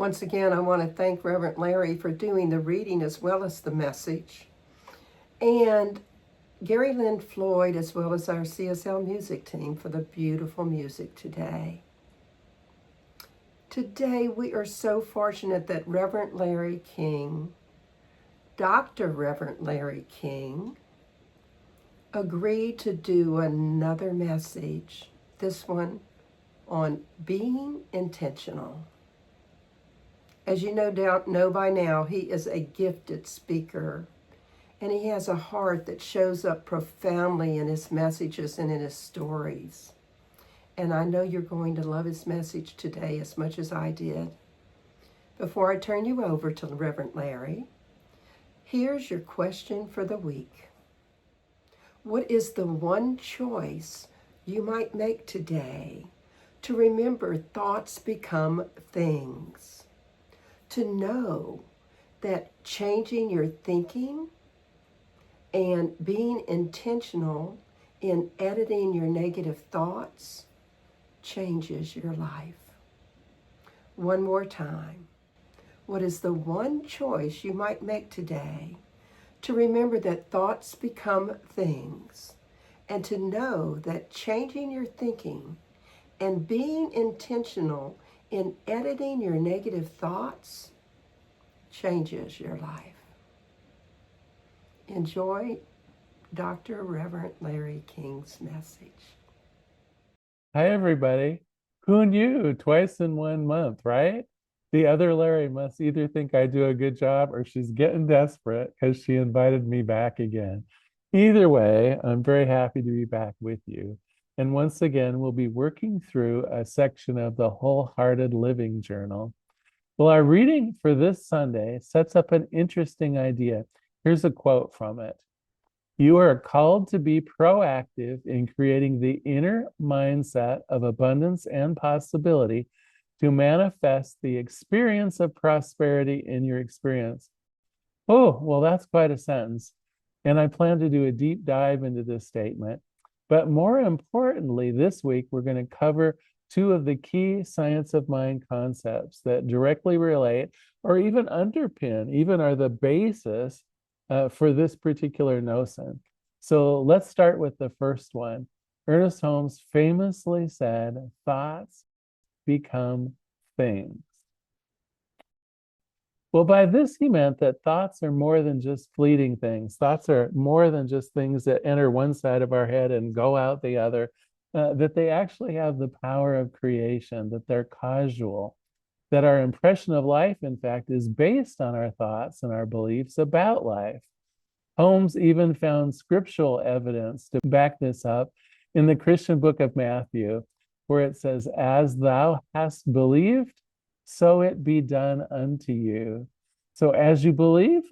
Once again, I want to thank Reverend Larry for doing the reading as well as the message. And Gary Lynn Floyd, as well as our CSL music team, for the beautiful music today. Today, we are so fortunate that Reverend Larry King, Dr. Reverend Larry King, agreed to do another message, this one on being intentional. As you no doubt know by now, he is a gifted speaker, and he has a heart that shows up profoundly in his messages and in his stories. And I know you're going to love his message today as much as I did. Before I turn you over to Reverend Larry, here's your question for the week. What is the one choice you might make today to remember thoughts become things? To know that changing your thinking and being intentional in editing your negative thoughts changes your life. One more time. What is the one choice you might make today to remember that thoughts become things, and to know that changing your thinking and being intentional in editing your negative thoughts changes your life? Enjoy Dr. Reverend Larry King's message. Hi, everybody. Who knew? Twice in 1 month, right? The other Larry must either think I do a good job or she's getting desperate because she invited me back again. Either way, I'm very happy to be back with you. And once again, we'll be working through a section of the Wholehearted Living Journal. Well, our reading for this Sunday sets up an interesting idea. Here's a quote from it. You are called to be proactive in creating the inner mindset of abundance and possibility to manifest the experience of prosperity in your experience. Oh, well, that's quite a sentence. And I plan to do a deep dive into this statement. But more importantly, this week, we're going to cover two of the key science of mind concepts that directly relate or even underpin, even are the basis for this particular notion. So let's start with the first one. Ernest Holmes famously said, thoughts become things. Well, by this he meant that thoughts are more than just fleeting things. Thoughts are more than just things that enter one side of our head and go out the other, that they actually have the power of creation, that they're causal, that our impression of life, in fact, is based on our thoughts and our beliefs about life. Holmes even found scriptural evidence to back this up in the Christian book of Matthew, where it says, as thou hast believed, so it be done unto you. So as you believe,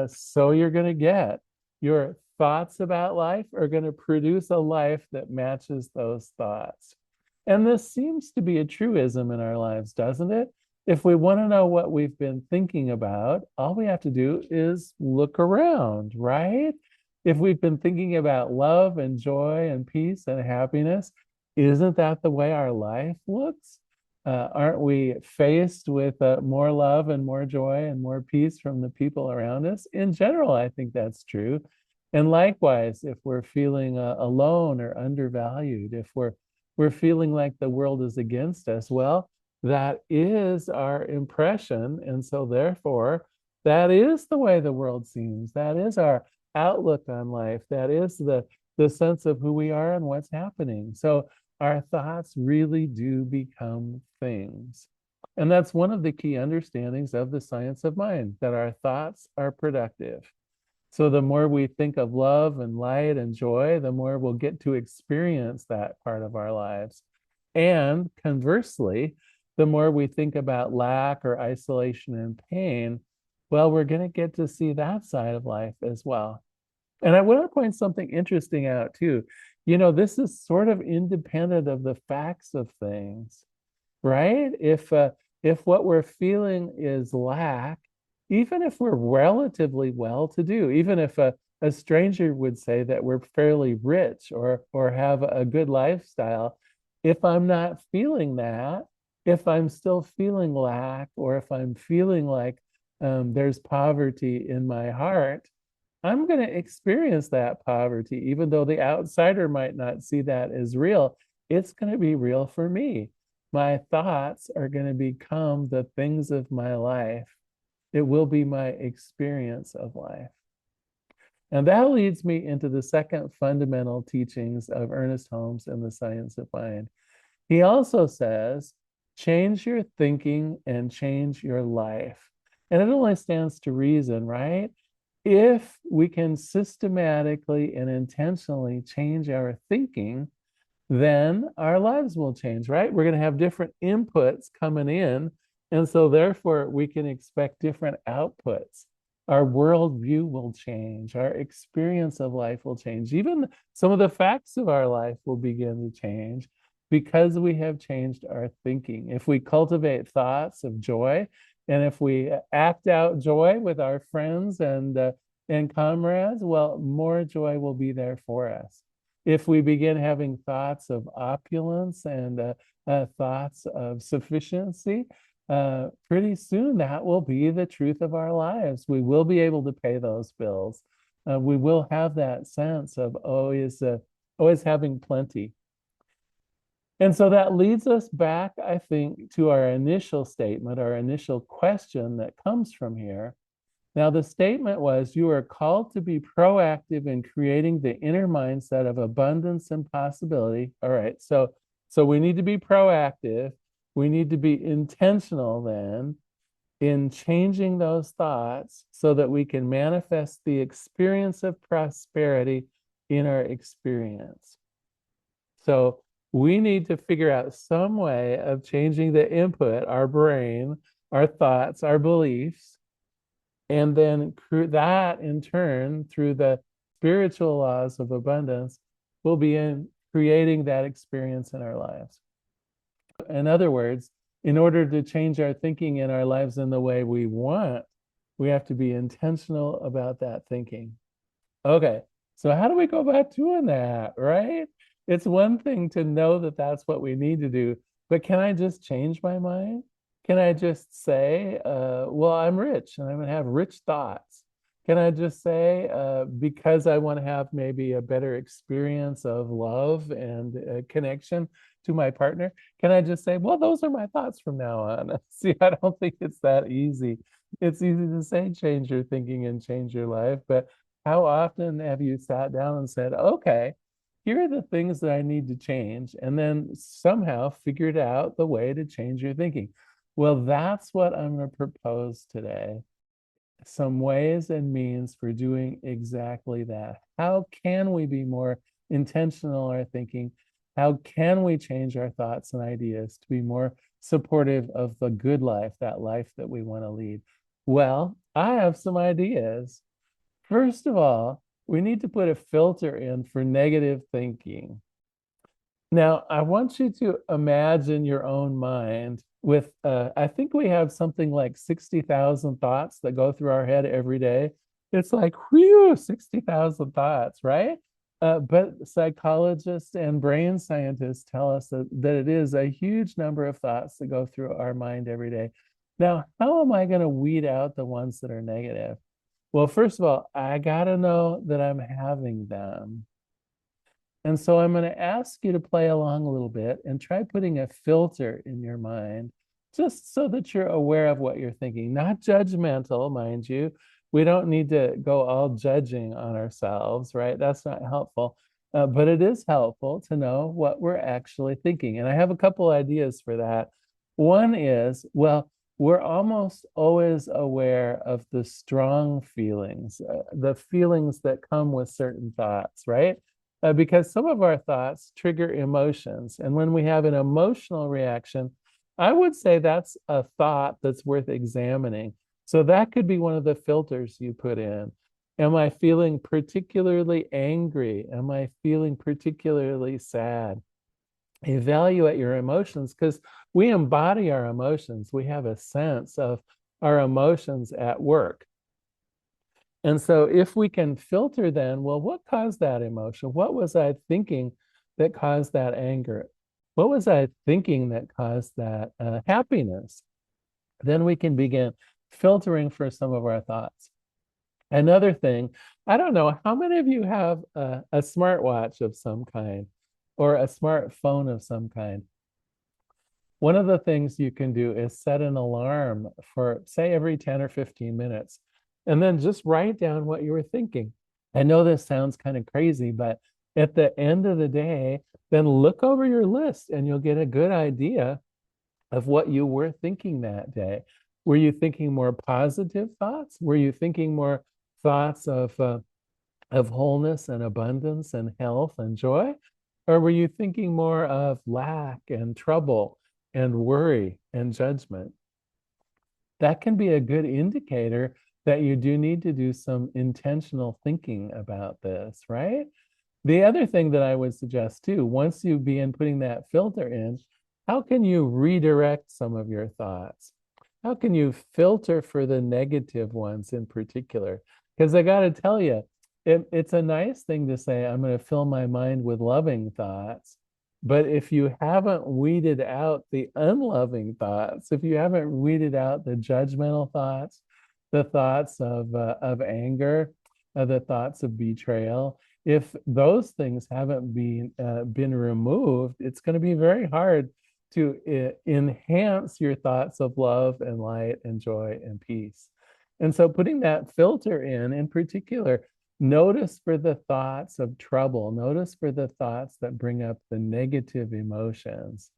so you're going to get. Your thoughts about life are going to produce a life that matches those thoughts. And this seems to be a truism in our lives, doesn't it? If we want to know what we've been thinking about, all we have to do is look around, right? If we've been thinking about love and joy and peace and happiness, isn't that the way our life looks? Aren't we faced with more love and more joy and more peace from the people around us? In general, I think that's true. And likewise, if we're feeling alone or undervalued, if we're feeling like the world is against us, well, that is our impression. And so therefore, that is the way the world seems. That is our outlook on life. That is the sense of who we are and what's happening. So our thoughts really do become things. And that's one of the key understandings of the science of mind, that our thoughts are productive. So the more we think of love and light and joy, the more we'll get to experience that part of our lives. And conversely, the more we think about lack or isolation and pain, well, we're going to get to see that side of life as well. And I want to point something interesting out too. You know, this is sort of independent of the facts of things, right? If what we're feeling is lack, even if we're relatively well-to-do, even if a stranger would say that we're fairly rich or have a good lifestyle, if I'm not feeling that, if I'm still feeling lack, or if I'm feeling like there's poverty in my heart, I'm going to experience that poverty, even though the outsider might not see that as real. It's going to be real for me. My thoughts are going to become the things of my life. It will be my experience of life. And that leads me into the second fundamental teachings of Ernest Holmes in The Science of Mind. He also says, change your thinking and change your life. And it only stands to reason, right? If we can systematically and intentionally change our thinking, then our lives will change, right? We're going to have different inputs coming in. And so, therefore, we can expect different outputs. Our worldview will change. Our experience of life will change. Even some of the facts of our life will begin to change because we have changed our thinking. If we cultivate thoughts of joy, and if we act out joy with our friends and comrades, well, more joy will be there for us. If we begin having thoughts of opulence and thoughts of sufficiency, pretty soon that will be the truth of our lives. We will be able to pay those bills. We will have that sense of always having plenty. And so that leads us back, I think, to our initial statement, our initial question that comes from here. Now, the statement was, you are called to be proactive in creating the inner mindset of abundance and possibility. All right, so we need to be proactive. We need to be intentional then in changing those thoughts so that we can manifest the experience of prosperity in our experience. So we need to figure out some way of changing the input, our brain, our thoughts, our beliefs, and then that in turn, through the spiritual laws of abundance, will be in creating that experience in our lives. In other words, in order to change our thinking in our lives in the way we want, we have to be intentional about that thinking. Okay, so how do we go about doing that, right? It's one thing to know that that's what we need to do, but can I just change my mind? Can I just say, well, I'm rich and I'm going to have rich thoughts? Can I just say, because I want to have maybe a better experience of love and connection to my partner, can I just say, well, those are my thoughts from now on? See, I don't think it's that easy. It's easy to say, change your thinking and change your life, but how often have you sat down and said, okay, here are the things that I need to change, and then somehow figured out the way to change your thinking? Well, that's what I'm going to propose today. Some ways and means for doing exactly that. How can we be more intentional in our thinking? How can we change our thoughts and ideas to be more supportive of the good life, that life that we want to lead? Well, I have some ideas. First of all, we need to put a filter in for negative thinking. Now, I want you to imagine your own mind with, I think we have something like 60,000 thoughts that go through our head every day. It's like, whew, 60,000 thoughts, right? But psychologists and brain scientists tell us that it is a huge number of thoughts that go through our mind every day. Now, how am I going to weed out the ones that are negative? Well, first of all, I got to know that I'm having them. And so I'm going to ask you to play along a little bit and try putting a filter in your mind, just so that you're aware of what you're thinking. Not judgmental, mind you. We don't need to go all judging on ourselves, right? That's not helpful. But it is helpful to know what we're actually thinking. And I have a couple ideas for that. One is, well, we're almost always aware of the strong feelings, the feelings that come with certain thoughts, right? Because some of our thoughts trigger emotions. And when we have an emotional reaction, I would say that's a thought that's worth examining. So that could be one of the filters you put in. Am I feeling particularly angry? Am I feeling particularly sad? Evaluate your emotions, because we embody our emotions. We have a sense of our emotions at work. And so if we can filter then, well, what caused that emotion? What was I thinking that caused that anger? What was I thinking that caused that happiness? Then we can begin filtering for some of our thoughts. Another thing, I don't know, how many of you have a smartwatch of some kind or a smartphone of some kind? One of the things you can do is set an alarm for, say, every 10 or 15 minutes, and then just write down what you were thinking. I know this sounds kind of crazy, but at the end of the day, then look over your list and you'll get a good idea of what you were thinking that day. Were you thinking more positive thoughts? Were you thinking more thoughts of wholeness and abundance and health and joy? Or were you thinking more of lack and trouble and worry and judgment? That can be a good indicator that you do need to do some intentional thinking about this, right? The other thing that I would suggest too, once you begin putting that filter in, how can you redirect some of your thoughts? How can you filter for the negative ones in particular? Because I got to tell you, it's a nice thing to say, I'm going to fill my mind with loving thoughts. But if you haven't weeded out the unloving thoughts, if you haven't weeded out the judgmental thoughts, the thoughts of anger, the thoughts of betrayal, if those things haven't been removed, it's going to be very hard to enhance your thoughts of love and light and joy and peace. And so putting that filter in particular, notice for the thoughts of trouble, notice for the thoughts that bring up the negative emotions.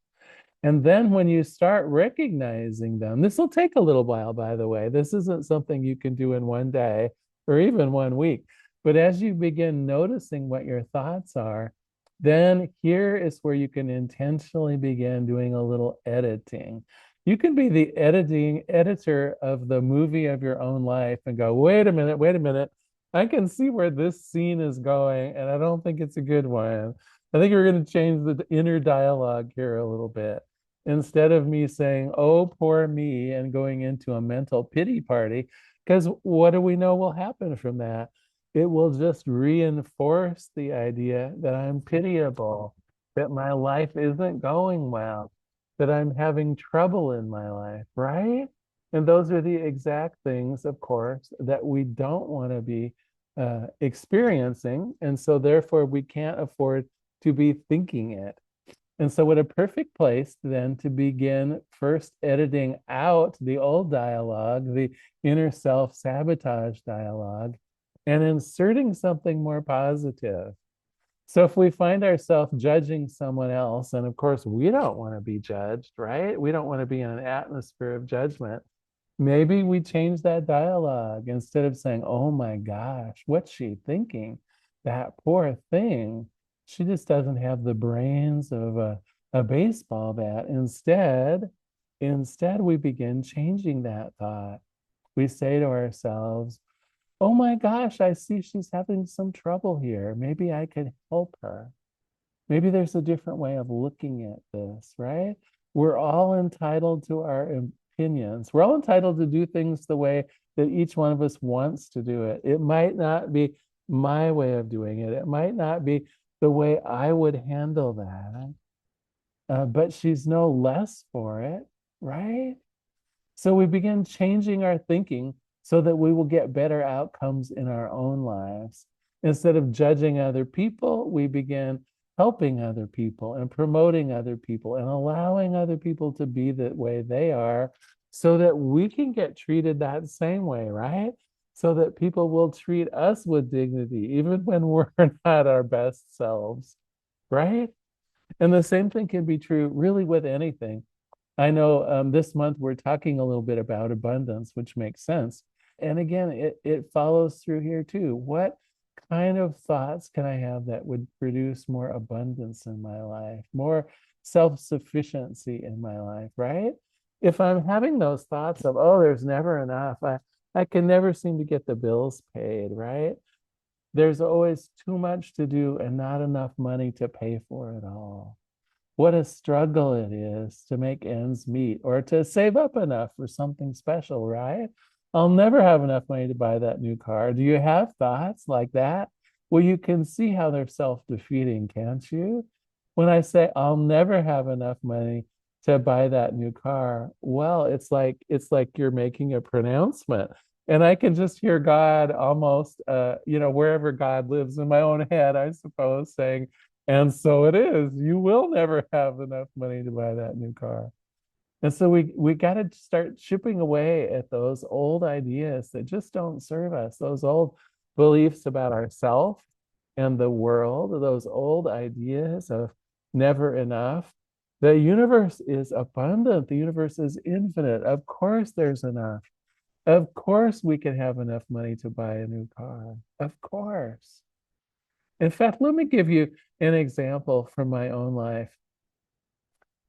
And then when you start recognizing them, this will take a little while, by the way. This isn't something you can do in one day or even one week. But as you begin noticing what your thoughts are, then here is where you can intentionally begin doing a little editing. You can be the editor of the movie of your own life and go, wait a minute, wait a minute. I can see where this scene is going, and I don't think it's a good one. I think we're going to change the inner dialogue here a little bit. Instead of me saying, oh, poor me, and going into a mental pity party, because what do we know will happen from that? It will just reinforce the idea that I'm pitiable, that my life isn't going well, that I'm having trouble in my life, right? And those are the exact things, of course, that we don't want to be experiencing. And so, therefore, we can't afford to be thinking it. And so, what a perfect place then to begin first editing out the old dialogue, the inner self sabotage dialogue, and inserting something more positive. So, if we find ourselves judging someone else, and of course, we don't want to be judged, right? We don't want to be in an atmosphere of judgment. Maybe we change that dialogue instead of saying, oh my gosh, what's she thinking? That poor thing. She just doesn't have the brains of a baseball bat. Instead, we begin changing that thought. We say to ourselves, oh my gosh, I see she's having some trouble here. Maybe I could help her. Maybe there's a different way of looking at this, right? We're all entitled to our opinions. We're all entitled to do things the way that each one of us wants to do it. It might not be my way of doing it. It might not be the way I would handle that. But she's no less for it, right? So we begin changing our thinking so that we will get better outcomes in our own lives. Instead of judging other people, we begin helping other people and promoting other people and allowing other people to be the way they are so that we can get treated that same way, right? So that people will treat us with dignity, even when we're not our best selves, right? And the same thing can be true really with anything. I know this month we're talking a little bit about abundance, which makes sense. And again, it follows through here too. What kind of thoughts can I have that would produce more abundance in my life, more self-sufficiency in my life, right? If I'm having those thoughts of, oh, there's never enough, I can never seem to get the bills paid, right? There's always too much to do and not enough money to pay for it all. What a struggle it is to make ends meet or to save up enough for something special, right? I'll never have enough money to buy that new car. Do you have thoughts like that? Well, you can see how they're self-defeating, can't you? when I say I'll never have enough money to buy that new car, well, it's like you're making a pronouncement. And I can just hear God almost wherever God lives in my own head, I suppose, saying, and so it is. You will never have enough money to buy that new car. And so we got to start chipping away at those old ideas that just don't serve us, those old beliefs about ourselves and the world, those old ideas of never enough. The universe is abundant, the universe is infinite. Of course, there's enough. Of course, we can have enough money to buy a new car. Of course. In fact, let me give you an example from my own life.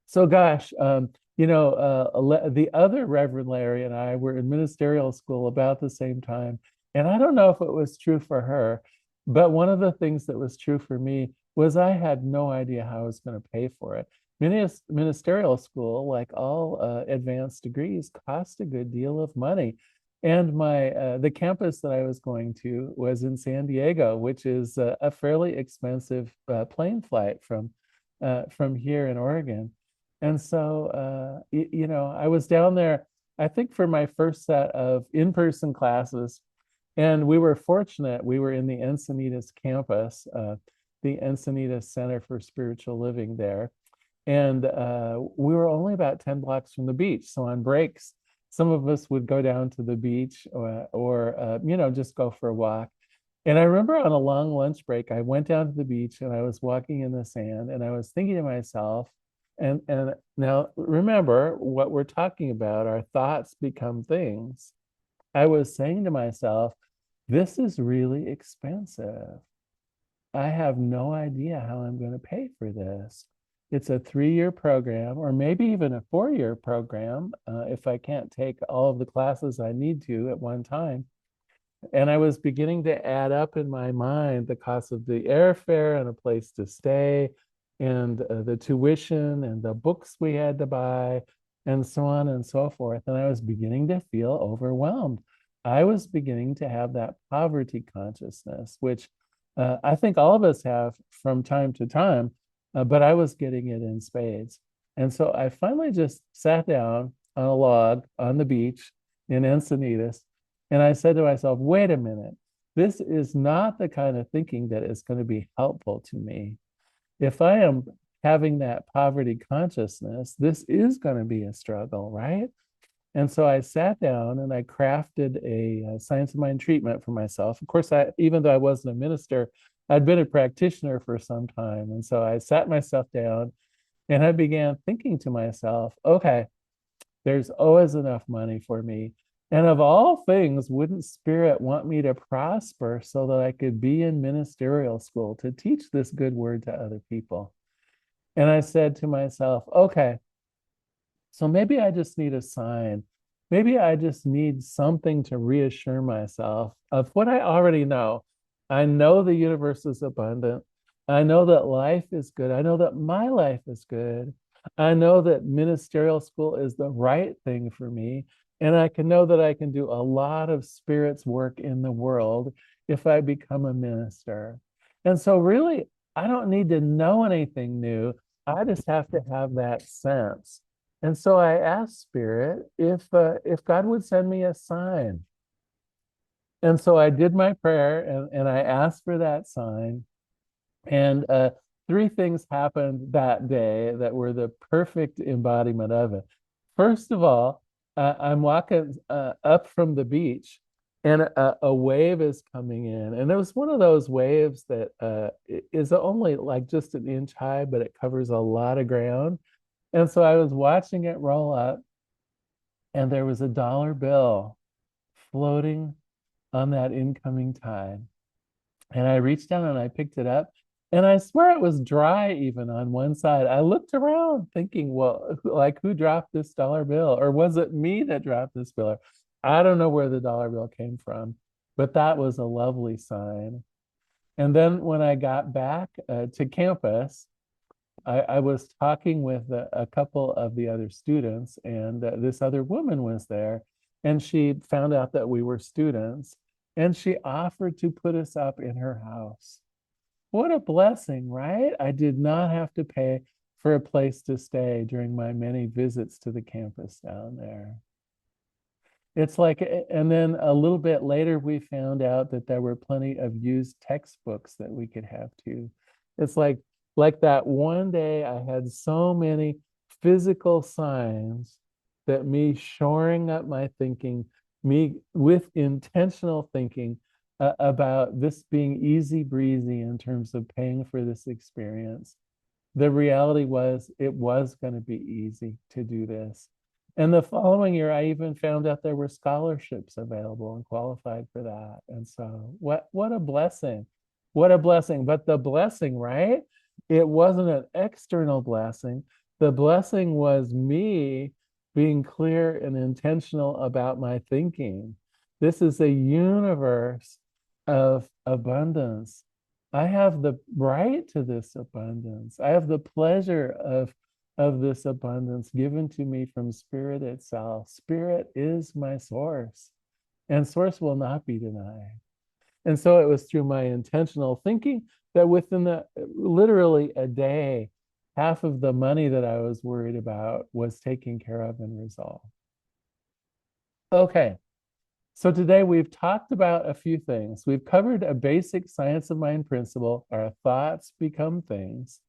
So, gosh, the other Reverend Larry and I were in ministerial school about the same time. And I don't know if it was true for her, but one of the things that was true for me was I had no idea how I was going to pay for it. Ministerial school, like all advanced degrees, cost a good deal of money. And the campus that I was going to was in San Diego, which is a fairly expensive plane flight from here in Oregon. And so, I was down there, I think, for my first set of in-person classes. And we were fortunate. We were in the Encinitas campus, the Encinitas Center for Spiritual Living there. And we were only about 10 blocks from the beach. So on breaks, some of us would go down to the beach or just go for a walk. And I remember on a long lunch break, I went down to the beach and I was walking in the sand and I was thinking to myself, and now remember what we're talking about, our thoughts become things. I was saying to myself, this is really expensive. I have no idea how I'm going to pay for this. It's a 3-year program, or maybe even a 4-year program, if I can't take all of the classes I need to at one time. And I was beginning to add up in my mind the cost of the airfare and a place to stay, and the tuition and the books we had to buy, and so on and so forth. And I was beginning to feel overwhelmed. I was beginning to have that poverty consciousness, which I think all of us have from time to time, but I was getting it in spades. And so I finally just sat down on a log on the beach in Encinitas, and I said to myself, wait a minute, this is not the kind of thinking that is going to be helpful to me. If I am having that poverty consciousness, this is going to be a struggle, right? And so I sat down and I crafted a science of mind treatment for myself. Of course, even though I wasn't a minister, I'd been a practitioner for some time. And so I sat myself down and I began thinking to myself, okay, there's always enough money for me. And of all things, wouldn't Spirit want me to prosper so that I could be in ministerial school to teach this good word to other people? And I said to myself, okay, so maybe I just need a sign. Maybe I just need something to reassure myself of what I already know. I know the universe is abundant. I know that life is good. I know that my life is good. I know that ministerial school is the right thing for me. And I can know that I can do a lot of Spirit's work in the world if I become a minister. And so, really, I don't need to know anything new. I just have to have that sense. And so I asked Spirit if God would send me a sign. And so I did my prayer and I asked for that sign. And three things happened that day that were the perfect embodiment of it. First of all, I'm walking up from the beach and a wave is coming in. And it was one of those waves that is only like just an inch high, but it covers a lot of ground. And so I was watching it roll up, and there was a dollar bill floating on that incoming tide. And I reached down and I picked it up, and I swear it was dry even on one side. I looked around thinking, well, like who dropped this dollar bill? Or was it me that dropped this bill? I don't know where the dollar bill came from, but that was a lovely sign. And then when I got back to campus, I was talking with a couple of the other students, and this other woman was there, and she found out that we were students, and she offered to put us up in her house. What a blessing, right? I did not have to pay for a place to stay during my many visits to the campus down there. It's like, and then a little bit later, we found out that there were plenty of used textbooks that we could have too. It's like that one day I had so many physical signs that me shoring up my thinking, me with intentional thinking about this being easy breezy in terms of paying for this experience. The reality was it was going to be easy to do this. And the following year, I even found out there were scholarships available and qualified for that. And so, what a blessing! What a blessing! But the blessing, right? It wasn't an external blessing. The blessing was me being clear and intentional about my thinking. This is a universe of abundance. I have the right to this abundance. I have the pleasure of this abundance given to me from Spirit itself. Spirit is my source, and source will not be denied. And so it was through my intentional thinking that within literally a day, half of the money that I was worried about was taken care of and resolved. Okay, so today we've talked about a few things. We've covered a basic science of mind principle: our thoughts become things.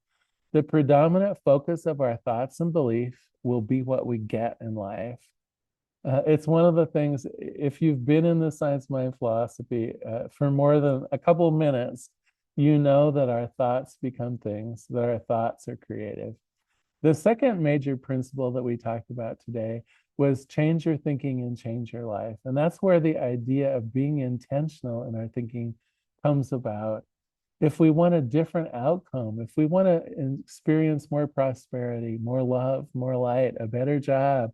The predominant focus of our thoughts and belief will be what we get in life. It's one of the things, if you've been in the science mind philosophy for more than a couple of minutes, you know that our thoughts become things, that our thoughts are creative. The second major principle that we talked about today was change your thinking and change your life. And that's where the idea of being intentional in our thinking comes about. If we want a different outcome, if we want to experience more prosperity, more love, more light, a better job,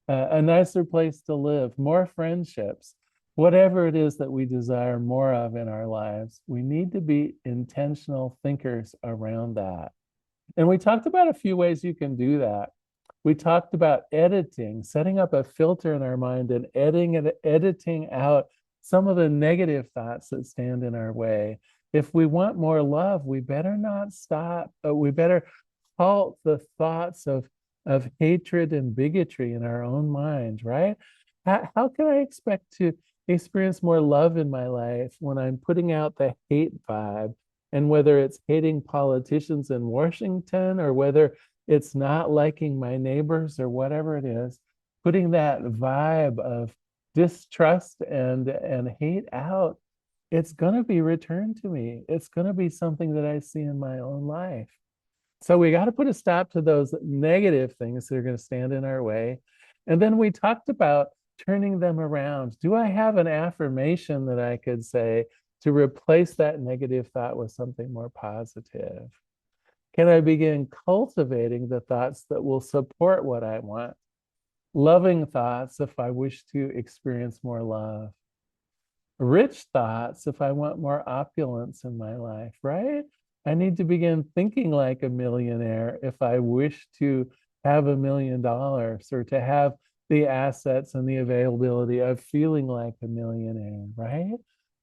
a nicer place to live, more friendships, whatever it is that we desire more of in our lives, we need to be intentional thinkers around that. And we talked about a few ways you can do that. We talked about editing, setting up a filter in our mind and editing out some of the negative thoughts that stand in our way. If we want more love, we better not stop. We better halt the thoughts of hatred and bigotry in our own mind, right? How can I expect to experience more love in my life when I'm putting out the hate vibe? And whether it's hating politicians in Washington or whether it's not liking my neighbors or whatever it is, putting that vibe of distrust and hate out, it's going to be returned to me. It's going to be something that I see in my own life. So we got to put a stop to those negative things that are going to stand in our way. And then we talked about turning them around. Do I have an affirmation that I could say to replace that negative thought with something more positive? Can I begin cultivating the thoughts that will support what I want? Loving thoughts if I wish to experience more love. Rich thoughts if I want more opulence in my life, right? I need to begin thinking like a millionaire if I wish to have $1 million or to have the assets and the availability of feeling like a millionaire, right?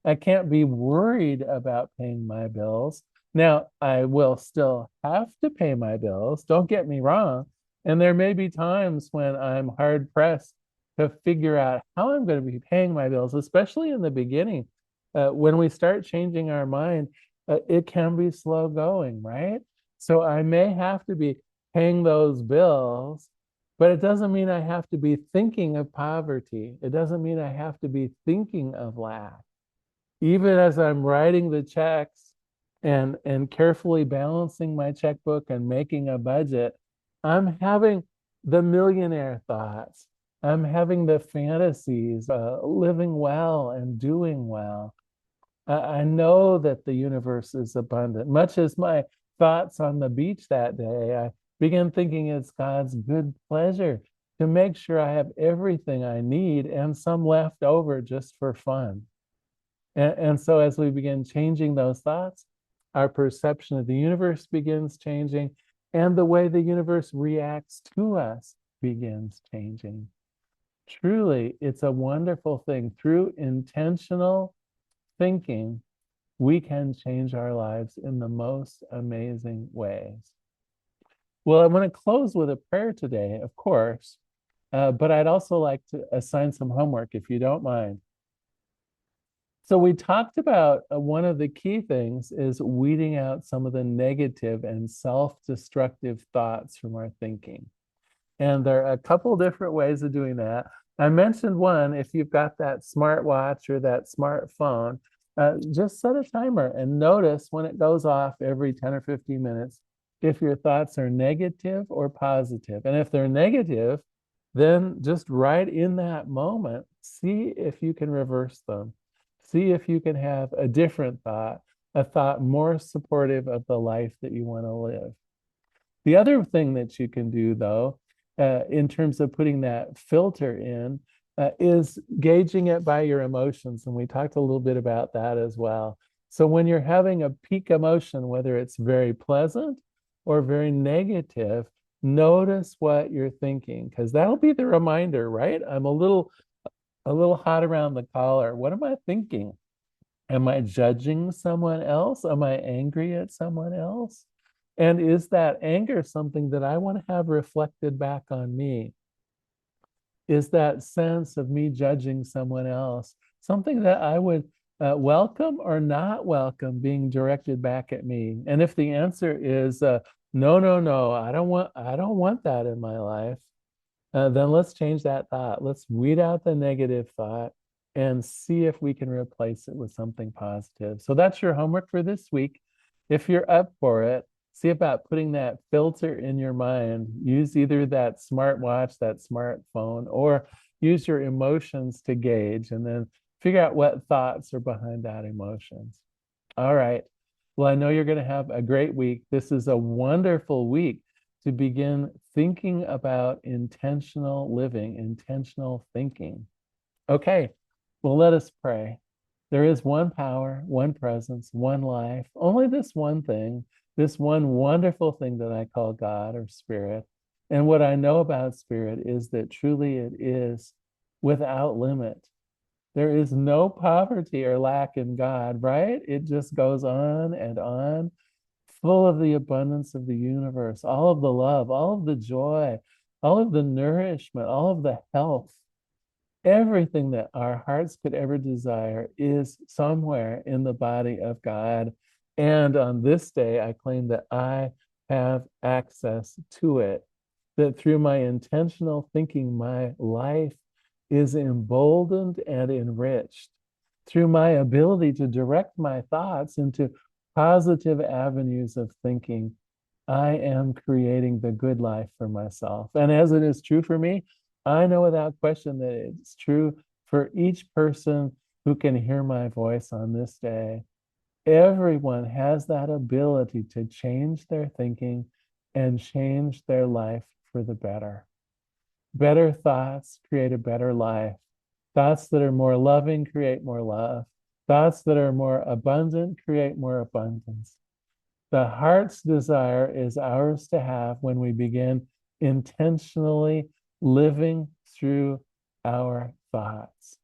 I can't be worried about paying my bills. Now, I will still have to pay my bills, don't get me wrong. And there may be times when I'm hard pressed to figure out how I'm going to be paying my bills, especially in the beginning. When we start changing our mind, it can be slow going, right? So I may have to be paying those bills, but it doesn't mean I have to be thinking of poverty. It doesn't mean I have to be thinking of lack. Even as I'm writing the checks and carefully balancing my checkbook and making a budget, I'm having the millionaire thoughts. I'm having the fantasies, living well and doing well. I know that the universe is abundant. Much as my thoughts on the beach that day, I began thinking it's God's good pleasure to make sure I have everything I need and some left over just for fun. And so as we begin changing those thoughts, our perception of the universe begins changing, and the way the universe reacts to us begins changing. Truly, it's a wonderful thing. Through intentional thinking, we can change our lives in the most amazing ways. Well, I want to close with a prayer today, of course, but I'd also like to assign some homework if you don't mind. So we talked about one of the key things is weeding out some of the negative and self-destructive thoughts from our thinking. And there are a couple different ways of doing that. I mentioned one, if you've got that smartwatch or that smartphone, just set a timer and notice when it goes off every 10 or 15 minutes if your thoughts are negative or positive. And if they're negative, then just right in that moment, see if you can reverse them. See if you can have a different thought, a thought more supportive of the life that you want to live. The other thing that you can do, though, in terms of putting that filter in, is gauging it by your emotions. And we talked a little bit about that as well. So when you're having a peak emotion, whether it's very pleasant or very negative, notice what you're thinking, because that'll be the reminder, right? I'm a little hot around the collar. What am I thinking? Am I judging someone else? Am I angry at someone else? And is that anger something that I want to have reflected back on me? Is that sense of me judging someone else something that I would welcome or not welcome being directed back at me? And if the answer is no, no, no, I don't want that in my life, then let's change that thought. Let's weed out the negative thought and see if we can replace it with something positive. So that's your homework for this week. If you're up for it, see about putting that filter in your mind. Use either that smartwatch, that smartphone, or use your emotions to gauge and then figure out what thoughts are behind that emotions. All right. Well, I know you're going to have a great week. This is a wonderful week to begin thinking about intentional living, intentional thinking. Okay, well, let us pray. There is one power, one presence, one life, only this one thing, this one wonderful thing that I call God or Spirit. And what I know about Spirit is that truly it is without limit. There is no poverty or lack in God, right? It just goes on, full of the abundance of the universe, all of the love, all of the joy, all of the nourishment, all of the health. Everything that our hearts could ever desire is somewhere in the body of God. And on this day, I claim that I have access to it, that through my intentional thinking, my life is emboldened and enriched. Through my ability to direct my thoughts into positive avenues of thinking, I am creating the good life for myself. And as it is true for me, I know without question that it's true for each person who can hear my voice on this day. Everyone has that ability to change their thinking and change their life for the better. Better thoughts create a better life. Thoughts that are more loving create more love. Thoughts that are more abundant create more abundance. The heart's desire is ours to have when we begin intentionally living through our thoughts.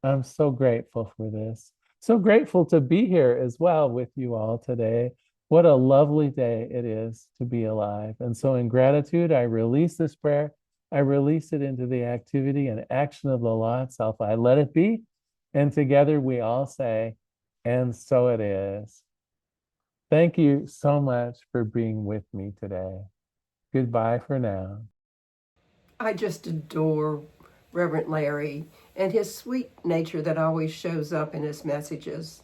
I'm so grateful for this. So grateful to be here as well with you all today. What a lovely day it is to be alive. And so, in gratitude, I release this prayer. I release it into the activity and action of the law itself. I let it be. And together we all say, and so it is. Thank you so much for being with me today. Goodbye for now. I just adore Reverend Larry and his sweet nature that always shows up in his messages.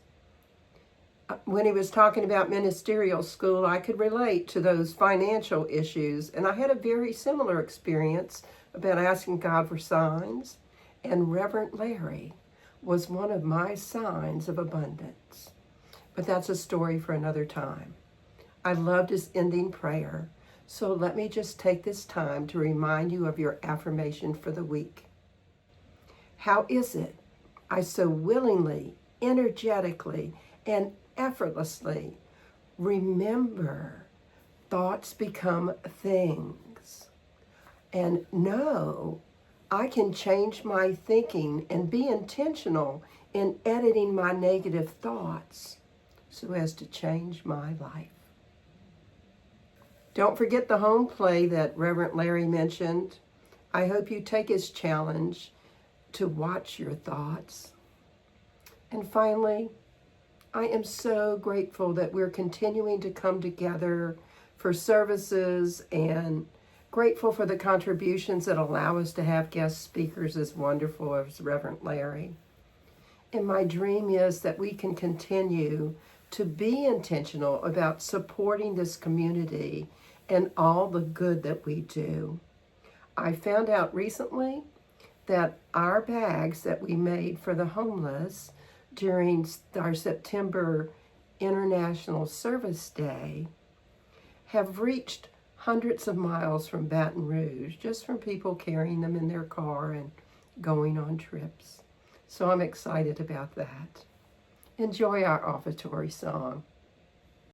When he was talking about ministerial school, I could relate to those financial issues, and I had a very similar experience about asking God for signs, and Reverend Larry was one of my signs of abundance. But that's a story for another time. I loved his ending prayer, so let me just take this time to remind you of your affirmation for the week. How is it I so willingly, energetically, and effortlessly remember thoughts become things and know I can change my thinking and be intentional in editing my negative thoughts so as to change my life. Don't forget the home play that Reverend Larry mentioned. I hope you take his challenge to watch your thoughts. And finally, I am so grateful that we're continuing to come together for services, and grateful for the contributions that allow us to have guest speakers as wonderful as Reverend Larry. And my dream is that we can continue to be intentional about supporting this community and all the good that we do. I found out recently that our bags that we made for the homeless during our September International Service Day have reached hundreds of miles from Baton Rouge, just from people carrying them in their car and going on trips. So I'm excited about that. Enjoy our offertory song.